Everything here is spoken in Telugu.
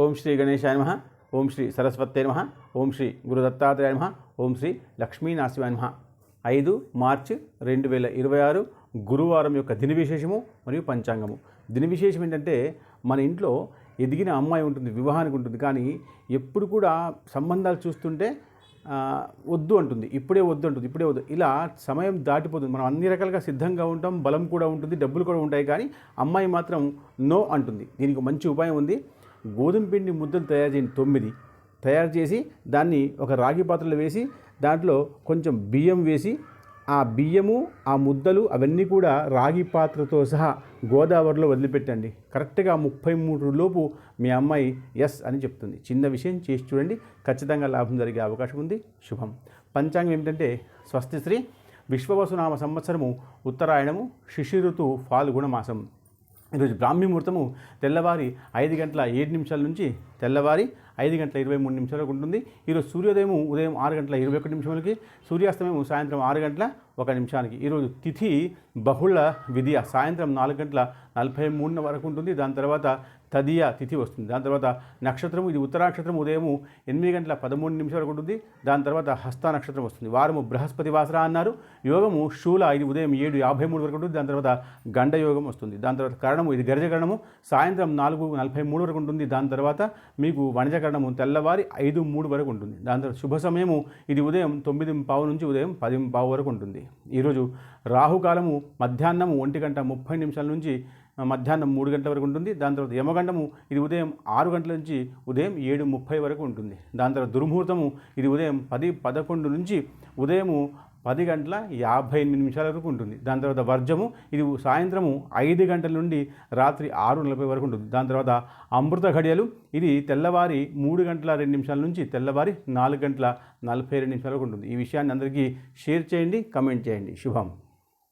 ఓం శ్రీ గణేశాయ నమః. ఓం శ్రీ సరస్వతే నమః. ఓం శ్రీ గురుదత్తాత్రేయ నమః. ఓం శ్రీ లక్ష్మీనారాయణ నమః. 5 మార్చి 2026 గురువారం యొక్క దిన విశేషము మరియు పంచాంగము. దిన విశేషం ఏంటంటే, మన ఇంట్లో ఎదిగిన అమ్మాయి ఉంటుంది, వివాహానికి ఉంటుంది, కానీ ఎప్పుడు కూడా సంబంధాలు చూస్తుంటే వద్దు అంటుంది, ఇప్పుడే వద్దు అంటుంది, ఇప్పుడే వద్దు, ఇలా సమయం దాటిపోతుంది. మనం అన్ని రకాలుగా సిద్ధంగా ఉంటాం, బలం కూడా ఉంటుంది, డబ్బులు కూడా ఉంటాయి, కానీ అమ్మాయి మాత్రం నో అంటుంది. దీనికి మంచి ఉపాయం ఉంది. గోధుమ పిండి ముద్దలు తయారు చేయండి, 9 తయారు చేసి దాన్ని ఒక రాగి పాత్రలో వేసి దాంట్లో కొంచెం బియ్యం వేసి ఆ బియ్యము ఆ ముద్దలు అవన్నీ కూడా రాగి పాత్రతో సహా గోదావరిలో వదిలిపెట్టండి. కరెక్ట్గా 33 లోపు మీ అమ్మాయి ఎస్ అని చెప్తుంది. చిన్న విషయం చేసి చూడండి, ఖచ్చితంగా లాభం జరిగే అవకాశం ఉంది. శుభం. పంచాంగం ఏమిటంటే, స్వస్తి శ్రీ విశ్వవసునామ సంవత్సరము ఉత్తరాయణము శిశిర ఋతువు ఫాల్గుణ మాసం. ఈరోజు బ్రాహ్మీ ముహూర్తము తెల్లవారి 5 గంటల 7 నిమిషాల నుంచి తెల్లవారి 5 గంటల 23 నిమిషాలకు ఉంటుంది. ఈరోజు సూర్యోదయం ఉదయం 6 గంటల 21 నిమిషాలకి, సూర్యాస్తమయం సాయంత్రం 6 గంటల 1 నిమిషానికి. ఈరోజు తిథి బహుళ విధియ సాయంత్రం 4 గంటల 43 వరకు ఉంటుంది. దాని తర్వాత తదియ తిథి వస్తుంది. దాని తర్వాత నక్షత్రము, ఇది ఉత్తరా నక్షత్రం ఉదయం 8 గంటల 13 నిమిషాల వరకు ఉంటుంది. దాని తర్వాత హస్త నక్షత్రం వస్తుంది. వారము బృహస్పతి వాసర అన్నారు. యోగము శూల, ఇది ఉదయం 7:53 వరకు ఉంటుంది. దాని తర్వాత గండ యోగం వస్తుంది. దాని తర్వాత కరణము, ఇది గర్జకరణము సాయంత్రం 4:43 వరకు ఉంటుంది. దాని తర్వాత మీకు వణజకరణము తెల్లవారి 5:03 వరకు ఉంటుంది. దాని తర్వాత శుభ సమయము, ఇది ఉదయం 9:15 నుంచి ఉదయం 10:15 వరకు ఉంటుంది. ఈరోజు రాహుకాలము మధ్యాహ్నము 1:30 నుంచి మధ్యాహ్నం 3 గంటల వరకు ఉంటుంది. దాని తర్వాత యమగండము, ఇది ఉదయం 6 గంటల నుంచి ఉదయం 7:30 వరకు ఉంటుంది. దాని తర్వాత దుర్ముహూర్తము, ఇది ఉదయం 10:11 నుంచి ఉదయము 10 గంటల 58 నిమిషాల వరకు ఉంటుంది. దాని తర్వాత వర్జము, ఇది సాయంత్రము 5 గంటల నుండి రాత్రి 6:40 వరకు ఉంటుంది. దాని తర్వాత అమృత ఘడియలు, ఇది తెల్లవారి 3 గంటల 2 నిమిషాల నుంచి తెల్లవారి 4 గంటల 42 నిమిషాల వరకు ఉంటుంది. ఈ విషయాన్ని అందరికీ షేర్ చేయండి, కమెంట్ చేయండి. శుభం.